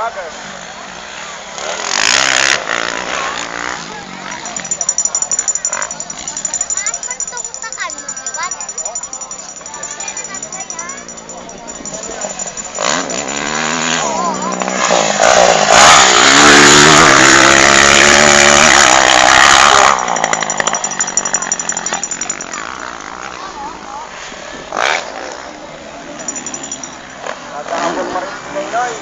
vlogger. Nagkakabot pa rin si Noy.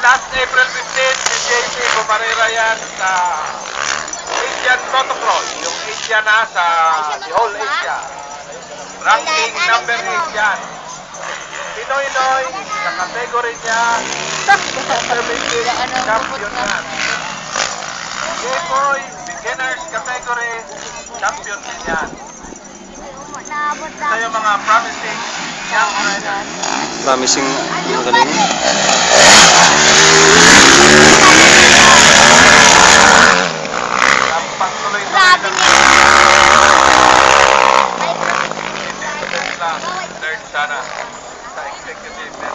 Last April 15, si JC bumarira yan sa Asian Motocross. Yung Asia na sa the whole Asia. Ranking number 8 yan. Pinoy Noy, sa category niya, intermediate champion yan. J-Boy, beginners category, champion din yan. Ito yung mga promising young riders. Promising magaling. Grabe niya. Third sana sa executive.